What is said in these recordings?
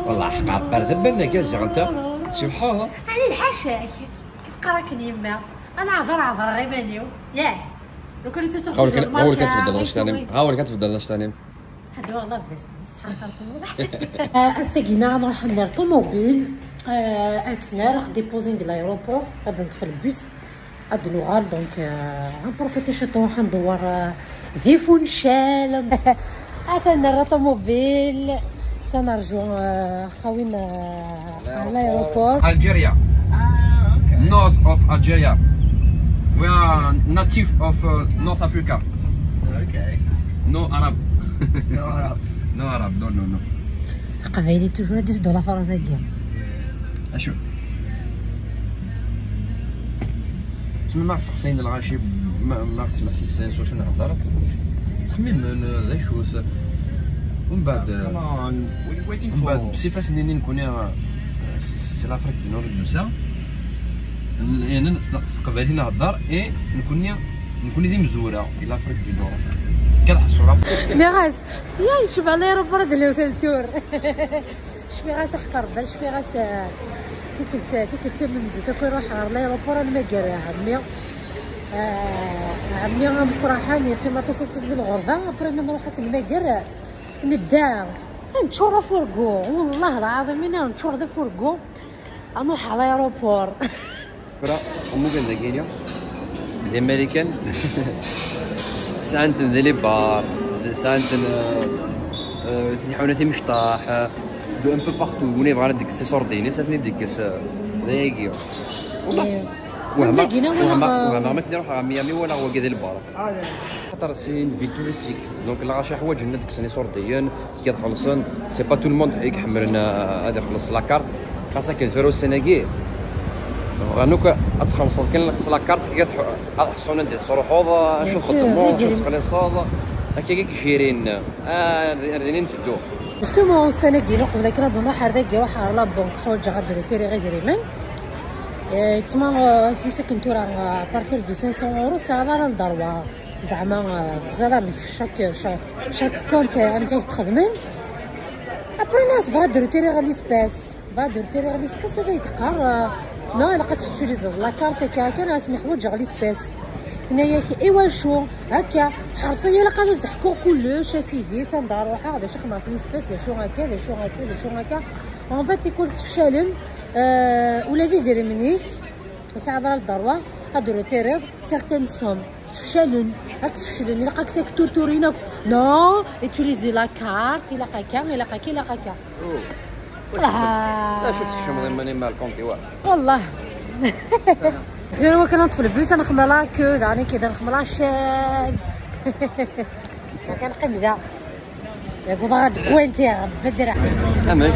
والله حق عبر ذبنا كاز انت سبحان علي الحاشاك كيف قراكن يما انا عذر غير مانيو ياه لو كان تسوق هاول كتفضل واش ثاني هاول كتفضل واش ثاني هذا والله فيست صحه صمول الساكينه نروح ندير طوموبيل اتنار ديبوزين ديال الايروبور غادي ندخل البوس غادي نوغال دونك غنبروفيتي شي طوح ندور ذي فونشال عثنا الطوموبيل تنرجو خوينا على الايروبور الجيريا north of Algeria we are native of North Africa Okay. no Arab No Arab. no Arab no قبايلي توجور ديزدو لا فرنسيه اشوف تما ما تسقسيني الغاشي ما تسمع سيسانس واش نهضر تخمم ذا شوس ومن بعد Come on. What are you waiting ومن بعد for? بصفه سنيني نكون سي لافريك دو نور دو سا انا نستقبل هنا الدار اي نكون ذي مزوره الى لافريك دو نور كنحس الصوره ميغاس يا شبه الايروبور ديال الهوتيل تور شفي غاس اختار بال شفي غاس كي كنت من زوج كنروح على الايروبور انا ما قاري عمي مقرحاني قيمه تصل الغرفه ابري من روحت الماكر ندار نتشور فورغو والله العظيم انا نتشور ذا فورغو نروح على الايروبور برا امو كان داكينيا الامريكان سانت ذي بار سانت تنحونا مشطاح دو ان بو بارتو وني بغا ديك السيسور ديني ساتني ديك ذاكيا والله وهما ما كنروح على ميامي ولا هو كذا البار خاطر سي في توريستيك دونك لا غاشي حوايج عندنا ديك السيسور ديان كي تخلصن سي با تو الموند يحملنا هذا خلص لاكارت خاصك الفيرو السناكي غنوك تخلص كان لاكارت كي تحصونا ندير صروحوض شوف خدمو شوف تقلي صاد هكا كيشيرين ردينين نشدو جوستومون السنه كي قبل كنا نروح هذاك يروح على لابونك حوايج غادي تيري غير من تما سمسك نتورا بارتير دو 500 اورو سافا للدروه زعما زعما شاك كونت انا فيه تخدمين ابري ناس بغا تيري غير ليسباس هذا يتقار نو الا كتوتيليزي لا كارت هكا ناس حوايج غير ليسباس هنايا ايوا شو هكا تحرصي الا قاعده تحكوا كلش اسيدي سندار روحها هذا شي 5 ليسباس دا شو هكا اون فات يكون فشالم ولا ذي دير منيح وساعه الدروه هادو روتيرير سيغتان سوم فشالن هتفشلن الا قاك ساك تورتورينا نو اتوليزي لا كارت الا قاكا لا شو تشمري ماني مال كونتي والله هو كنط في البيوت انا خملا كو داني كذا نخملا شاب ما كنقيم ذا يقول غاد بوينتي بدرع امين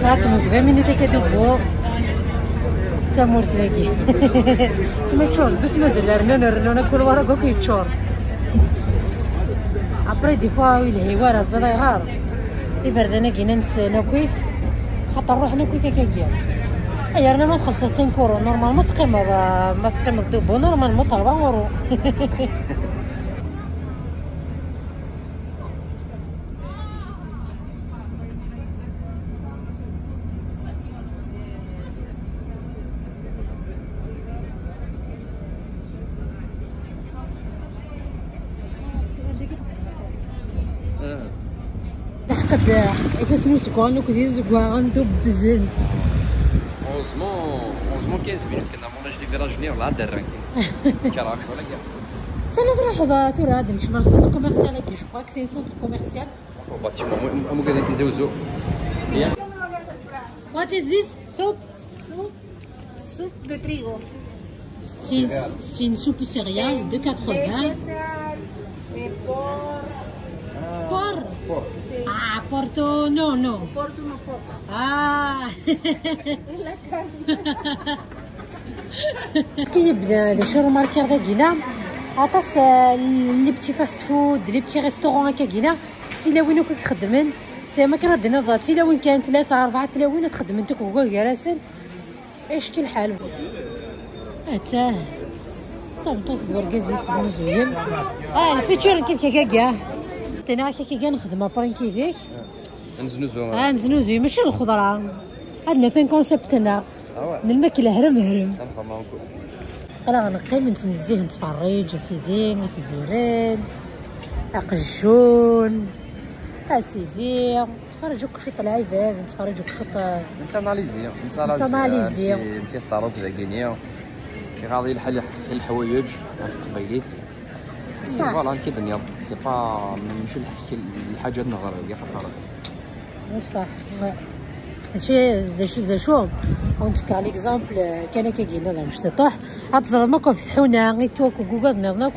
غاتموت 20 مينوت كدوبو تمور تلاقي تما تشور بس مازال رنونا كل ورا كوكي تشور ابري دي فوا الهوار زاد غار يبرد انا كي ننسى كويس حتى نروح ناكل كاكيا اي انا ما خلصت 5 اورو نورمال ما تقيم الدوبو نورمال ما 4 اورو قد يفسمو سكوان وكدير زكوان دوب بزن اوزمون 15 مينوت كنا موناج لي فيراجنير لا دران كراك ولا كاع سنة تروح ثورة هذا اللي شمال سونتر كوميرسيال هكا جو كخوا سي سونتر كوميرسيال باتيمون مو قاعدين كيزوزو What is this? Soup? Soupe de trigo. C'est une soupe céréale de 80. Porc. Ah, porto, non. Porto no porco. Ah. كي يبدا لي شو ماركير دا كينا عطاس لي بتي فاست فود لي بتي ريستورون هكا كينا تيلاوين وكا كخدمن سي ما كان عندنا تيلاوين كان 3 4 تلاوين تخدم انت كوكا جالسنت ايش كي الحال حتى صوتو دور كازيس زوين الفيتور كيف كاع قلت انا كي كاع نخدم برانكي ديك نزنوزو نزنوزو ماشي الخضره عندنا فين كونسيبتنا الماكله هرم انا غنقيم نتنزه نتفرج اسيدي نتفيرين اقجون اسيدي نتفرج كلشي طلع عباد نتفرج كلشي نتاناليزي في الطرق ذاكينيا في غادي الحوايج القبيليت صح فوالا كي الدنيا سي با ماشي الحاجات نهار كاع فقط صح ذا شو اونت كاع ليكزامبل كان كيجينا لا مش سطح هتزرد ماكو فتحونا غيتو كوكا نضنك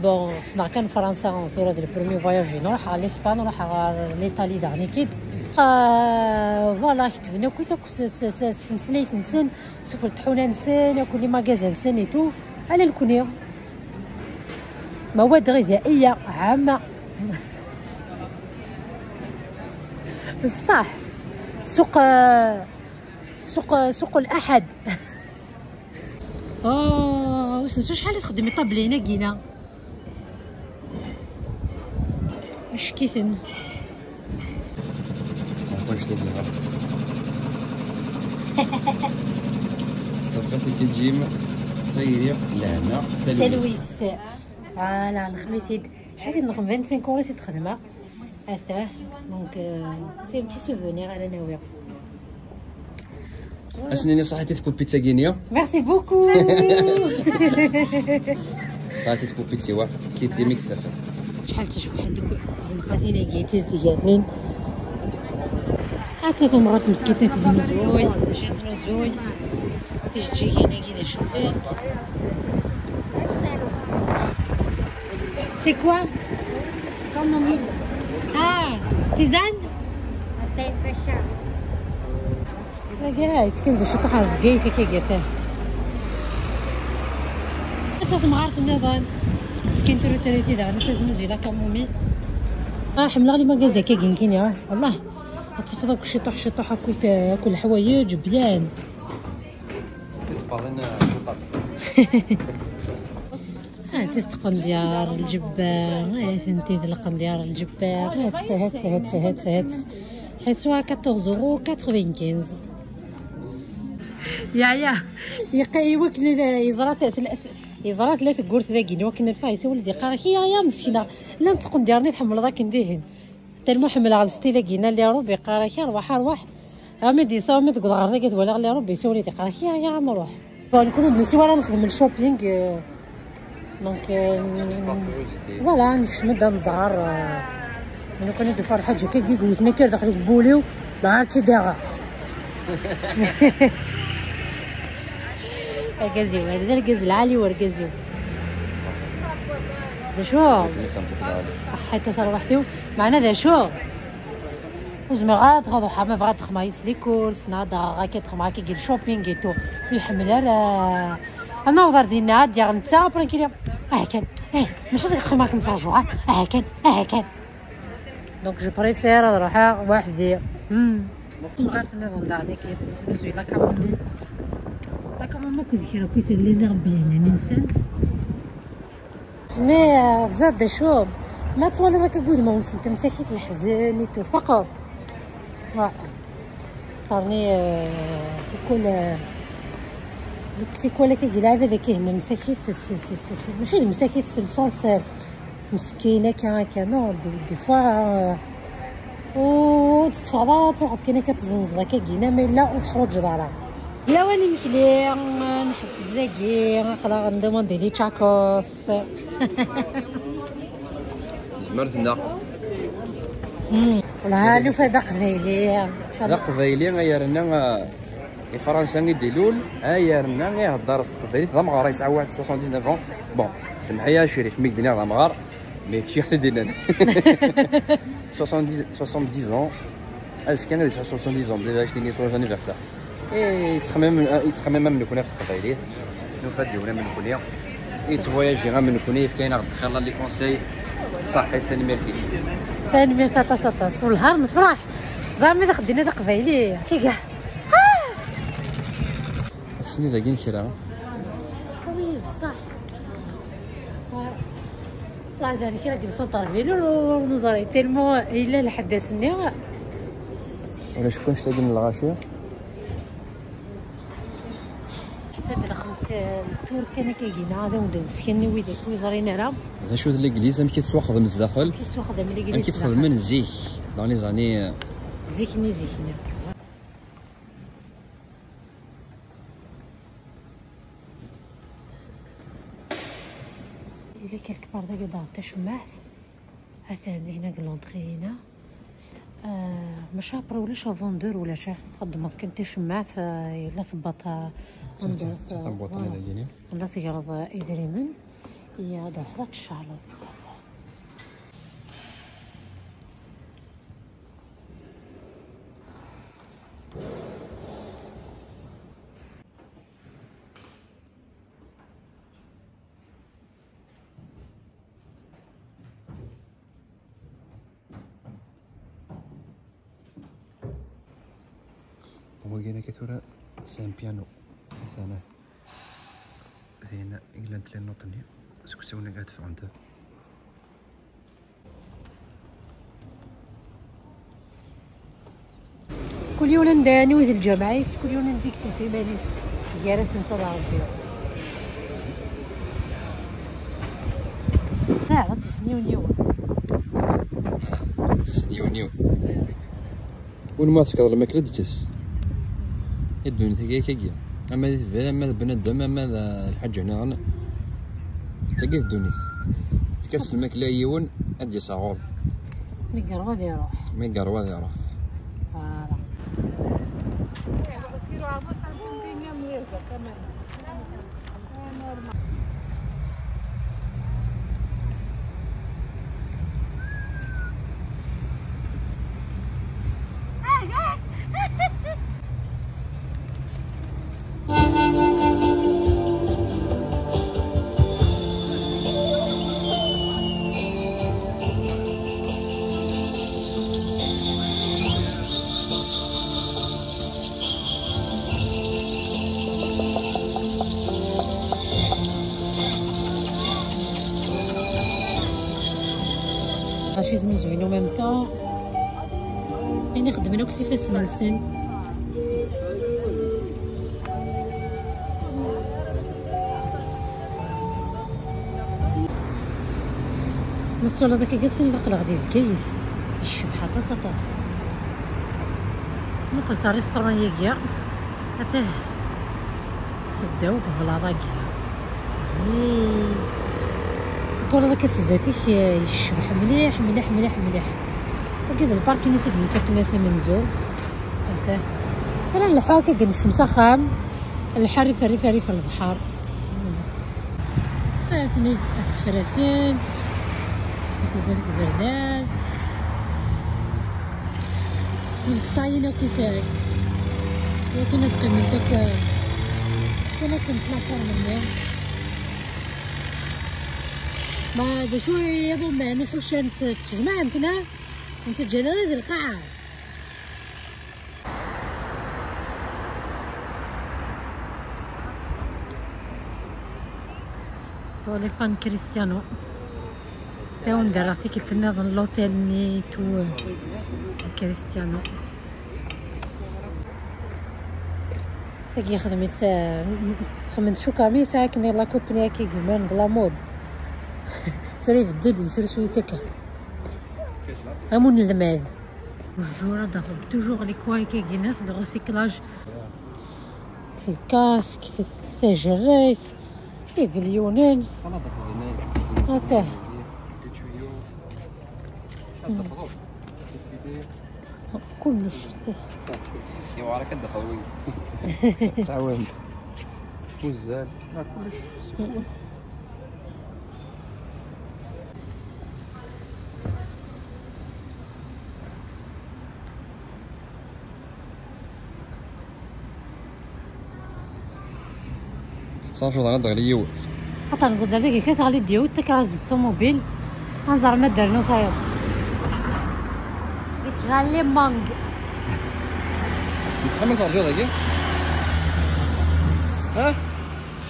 بون صنع كان فرنسا ثورة البرومي فواياج نروح على اسبان نروح على ليطالي دغني كيد فوالا كتبنا كوثا مسليت نسن سوف الطحونه نسن كل ماغازان نسن ايتو على الكونيو مواد غذائيه عامه صح سوق الاحد واش شحال تخدمي طابلينا كينا اش كيثن واش تدير طبقات كتجيم خيريه لهنا تلويث فوالا نخميتيد شحال نخم 25 اورو تخدمها اثاه دونك سي بتي سوفونير انا ناويه اسنيني صحيتي تكون بيتزا كينيا ميرسي بوكو صحيتي تكون بيتزا وا كيدير مكتفى شحال تشوف عندك زنقاتينا كيتيز ديالين ثلاث مرات مسكينه تزنوزوي ماشي زنوزوي تجي هنا كذا شوفات سي كوا Camomile. تيزان Até fechar. قاعد كنزه شي طحال كيف كيقطع حتى مغارف النظام مسكين تروتريتي داغ نتزنوزي لا كامومي حمله لي ماكازا كاين كاين والله تفضل كلشي طوح كل الحوايج بيان كيسبالين هات القنديار الجبار ثنتي القنديار الجبار هات حيسوا 14 €95 يا يوكل يزرات ثلاث قرث ذاكين وكن الفايسه ولدي قالك يا مسكينه لا نتقن ديارني تحمل ذاك ندهن حتى المحمل على ستي كينا اللي ربي قالك روح امدي صامت قد غير ذاك ولا اللي ربي يسولي دي قالك يا نروح نكون نسي ولا نخدم الشوبينغ دونك فوالا نكشمد نزهر نكون دي فرحه حاجه كي قلت نكر داخل بوليو ما عرفتي داغا الكازيو هذا الكاز العالي والكازيو ذا شو صح حتى تروحتيو معنا ذا شو وزمر غاد غادو حما بغات تخمايس لي كورس ناضا غاكي تخماكي كي شوبينغ ايتو يحمل راه انا وضر دينا ديال نتا برانكي كان ماشي ديك خماك نتا جوع كان دونك جو بريفير نروح وحدي مغارف النظام تاع ديك تسوي لا كامومي ما كنت كيف لي زرب يعني ننسى مي زاد شو ما طوال هذاك قود ما ونس انت مساكيت الحزن فقط طرني في كل كي لعبه ذاك هنا مساكيت ماشي مساكيت سلسوس مسكينه كان نو دي فوا و تتفضل تروح كاينه كتزنز لك كاينه ما لا وتحرج جدارها لا واني مكلي نحبس بلاكي نقدر ندوموندي لي تشاكوس مرتنا ولا لو فدا قبيلي لا قبيلي غيرنا فرنسا يديلول ايرنا يهضر قبيلي ضم غار يسعى واحد 79 بون سمحي يا شريف ميك دينا ضم غار ميكشي خدي دينا 70 از كان 70 ديجا شتيني سو انيفرسير يتخمم من كنا في القبيليت نفادي ولا من كنا يتفواياجي غا من كنا كاين غد خير لي كونساي صحي تنمير تاع سطاس والنهار نفرح زعما اذا خدينا ذا قبيلي كي كاع السني ذاكين كرا كويس صح لا زاني كي راك نسوطر فيلو ونزري تيلمو الا لحداثني ولا شكون شلاقي من الغاشيه حتى الخمس التور كان كيجينا هذا ولد سكني ويداك ويزرينا راه هذا شو الانجليز كيتسوق من الداخل كيتواخد من الانجليز كيتخدم من الزيك داني زاني زيكني إلا كان الكبار داك دار تا شماعت هاتا عندي هنا كلونطخي هنا ما شابر ولا شافوندور ولا شا الضمط كنت تا شماعت إلا ثبطها ندير عندها تيغرض إدريمن هي هذا حدا الشعلوط هو كاين كثورة سان بيانو مثلا هنا إلا نتلي نوطني اسكو سوينا قاعد في عنده كل يوم نداني وذ الجمعيس كل يوم نديك في ماليس جالس انتظر فيه ساعة تسنيو وين تفكر لما كردتس الدنيا تاكي كيكيا اما ذي تفعل اما بنادم اما الحاج هنا تاكي الدنيا كاس الماكله يون ادي صغور ميقروض يروح فوالا شي زوين وميم طون يعني خدمنا كسي فاس نلسن مسؤول هذاك كاس نقلق ديال الكيف الشبحه طاس نقول تاع ريستوران ياكيا هذاه سداو بفلاطا كيا طول هذاك الزاتيك يشبح مليح وكذا الباركين يسد مساكن ناس منزول هذا انا نلحقو كنمشي مسخام الحريف ريف البحر ثاني التفراسين وكذلك البردان نستعين كيفاك ولكن نتقي من داك كنا كنتلاقاو منهم ما دا شو يظن يعني خشان تجمع يمكنها انت تجينا هذه القاعة هو فان كريستيانو داو ندير عطيك التناظن لوتيل نيتو كريستيانو ثقي خدمت شو كامي ساكن يلا كوبني كي كمان لا مود سري في الدل يسير سويتك امون المال والجوره داخل توجور لي كواي كي ناس دو ريسيكلاج في الكاسك في الثجريت في اليونان هاتا كلش يا وراك كدخل تعاون وزال ما كلش صافي انا دغلي يوت حتى نقول هذاك كتغلي ديوت تكراز الطوموبيل غنزر ما درنا صايب كتغلي مانغ نسحب صارجو داكي ها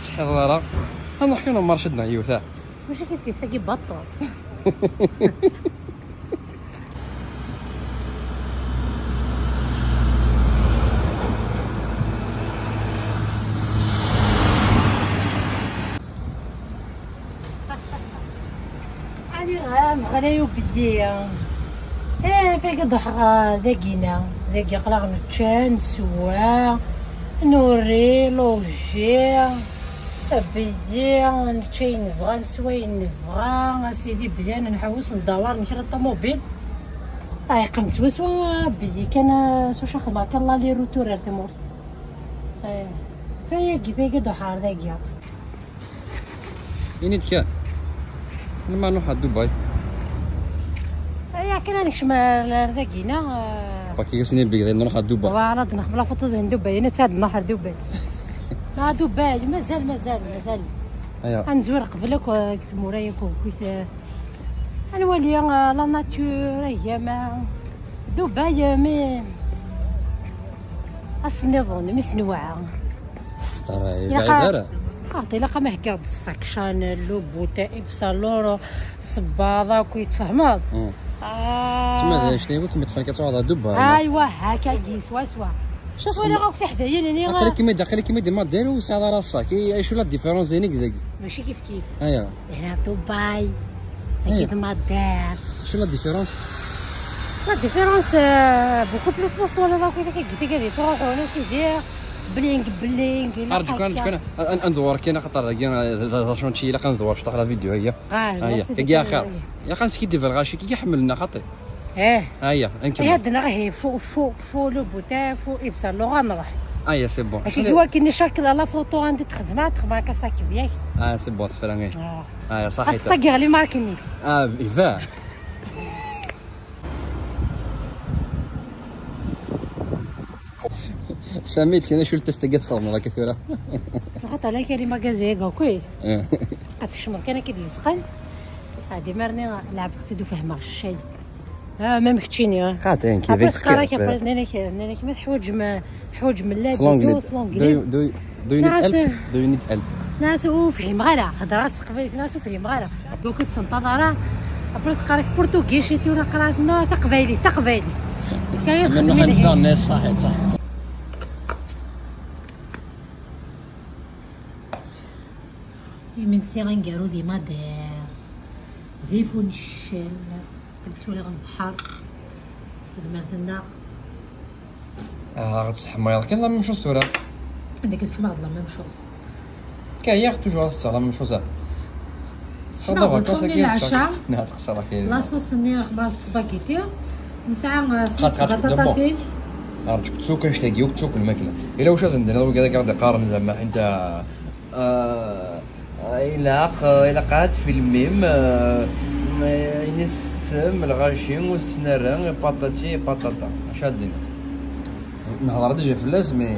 صحي ضرا نحكي لهم مرشدنا يوثا ماشي كيف تاكي بطل غلايو بزيان فيك ضحى ذاكينا ذاك يقلق نتشان سوا نوري لوجي بزيان نتشي نبغى نسوي نبغى سيدي بدينا نحوس ندور نشري الطوموبيل قمت وسوا بزي كان سوش خدمة كان الله لي روتور ثمورت فيك ضحى ذاكيا يعني تكا ما نروح دبي كنا نكشمل ذاكينا باكي سنين بيك نروح دبي فوالا نخبلا فوتو زين دبي انا تاد نروح دبي لا دبي مازال ايوا غنزور قبلك كيف مورايا كيف نولي لا ناتور هي ما دبي مي اصني ظن مسنوعه ترى بعيد عرفتي لا ما هكا الصاك شانيل بوتا اف سالورو صباضه كيتفهموا تما شنو قلت كتفهم كتعوض دبي ايوا هكا جي سوا شوف ولا راك تحدايا يعني قال كيما ما داروا ساعه راسك شو لا ديفيرونس زينك ذاك ماشي كيف ايوا هنا دبي اكيد ما دار شو لا ديفيرونس بوكو بلوس بس ولا راك قلتي كذا تروح ولا سيدي بلينغ ارجوك انا ندور كاين خاطر ذا شونتي الا كندور شطح لا فيديو هي كاع خير يا خاصك دير الغاشي كي حملنا خاطر هيا نكمل هادنا غير فوق لو بوتا فوق افسر لو غنروح سي بون كي هو كي نشكل على فوتو عندي تخدمها كاساك بياك سي بون فرانغي صحيح طاقي لي ماركني ايفا سميت كاين شو تستقد خرم راك كثيره خاطر لا كاين ماغازيغا كويس غتشمر كان كيدلصقن هادي مرني لعبت دو فهمها الشاي ما مختيني قاطعين كيفاش تسكر نانك ما حوايج من لا دو سلونغلي دو ينيد ناس وفهم غير هضره قبيل ناس وفهم غير كنت تنتظر ابرا تقراك برتغيشي تو قراسنا تقبايلي كاين خدمين الناس صحيح من سيرين قالوا دي مادير ذي فونشل قلتوا لي البحر زمرتنا غتسحمي كاين لا ميم شوز تورا عندك سحمه لا ميم شوز كاين توجور لا ميم شوز صحاب فاكونس العشاء تخسر لا صوص ني خباز سباغيتي نسعى بطاطا ارجوك تسوق نشتاقيو تسوق الماكله الا واش عندنا كذا قاعد يقارن زعما انت إلا قعدت في الميم ينستم الغاشيم والسنارة بطاطا اش هادين نهضر ديجا فلاس مي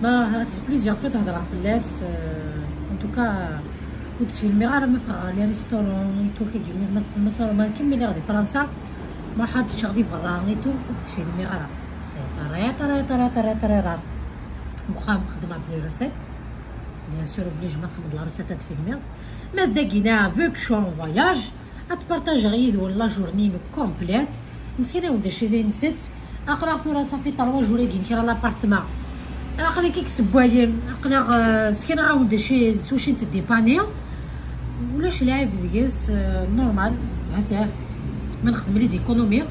ما بليزيور فوا تهضر فلاس ان توكا وتفيلمي غير ما لي ريستورون تو كيجيبني مثلا كيما اللي غادي فرنسا ما حدش غادي فرا نيتو وتفيلمي غير سي طري مخام خدمه ديال روسيت بيان سور بليج ما تخدم لا روسيت تفيلمي ما داكينا فوك شو ان فواياج اتبارطاجي غيد ولا جورني كومبليت نسينا ودا شي دي نسيت اقرا ثورا صافي 3 جور كاين كيرا لابارتمون اقرا كيك سبوايا اقرا سكينا غاودا شي سوشي تديباني ولا شي لاعب ديس نورمال هكا ما نخدم لي زيكونومي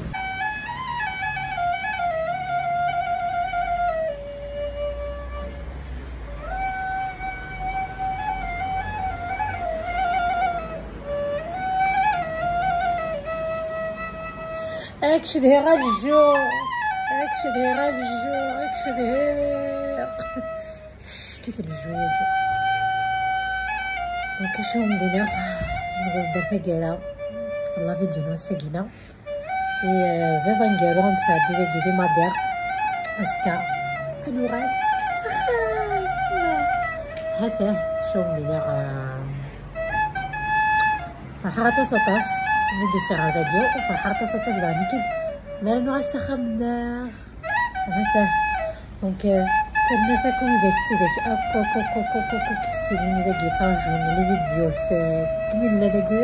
اكشدي غالجو كيف الجويه دونك شنو ندير نقدر ثقيله والله فيديو ساكينه فيفا نقالو غنساعد داكي دي مادير اسكا الوغاد سخان هذا شنو ندير فرحه سطاس فيديو ساعه فيديو وفرحه سطاس داني كد مالو على سخام هذا دونك تنفاكم اذا كنتي داك كنتي لي داكي تنجم لي فيديو كمل داكي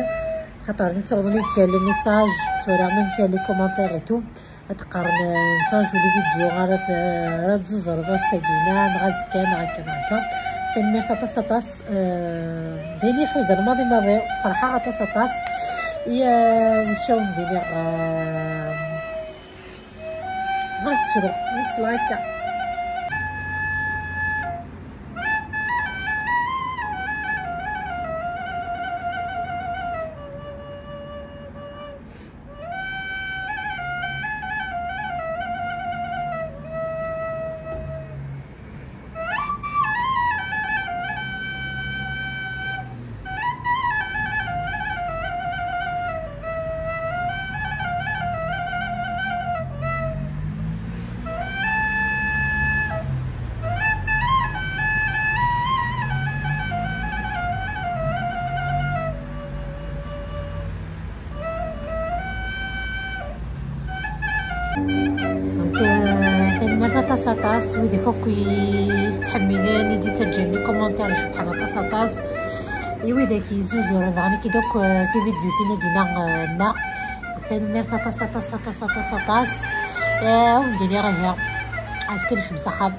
خاطر نتوضني كاين لي ميساج تورا ميم كاين لي كومونتير اي تو تقارن نتاجو لي فيديو راه تزوز رضا ساكينه نغاز كان هكا تنمير طاس ديني حزن ماضي فرحه طاس يا نشوف ديني غاز تشرو نسلايك طاس ويدي كوكي تحملان يدي ترجع لي كومونتير يشوف بحال طاس ايوا داك يزوزو راه كي دوك في فيديو سينا كينا كان مير طاس وندير راه اسكن في مسخب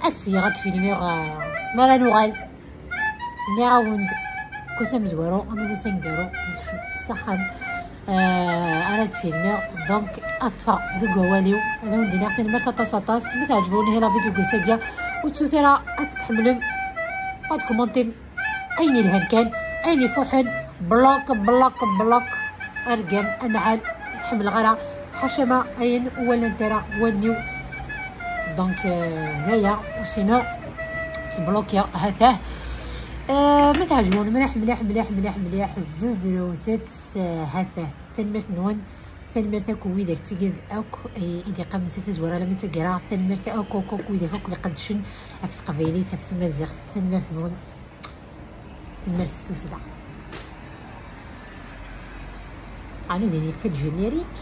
السيغات في الميغ مالا نوغال نراوند كوسا مزورو اما سنقرو السخب اراد فيلم دونك اطفا ذوك واليو هذا ندير كاين مرتا طاس ما تعجبوني هلا فيديو كساكيا وتسوسيرا اتحملم وتكومونتي اين الهركان اين فوحن بلوك ارقام انعال تحمل غير حشمه اين ولا نترا ونيو دونك هيا وسينو تبلوكيا هذاه ما تعجبون مليح الزوز روثات هذا تنمرت نون ثنمرت اكو ويداك تيقظ اكو ايدي قام ست زوره لما تقرا ثنمرت اكو ويداك اكو يقدشن في القبيلي في المزيغ ثنمرت نون ثنمرت ستوسدا انا ديني في الجينيريك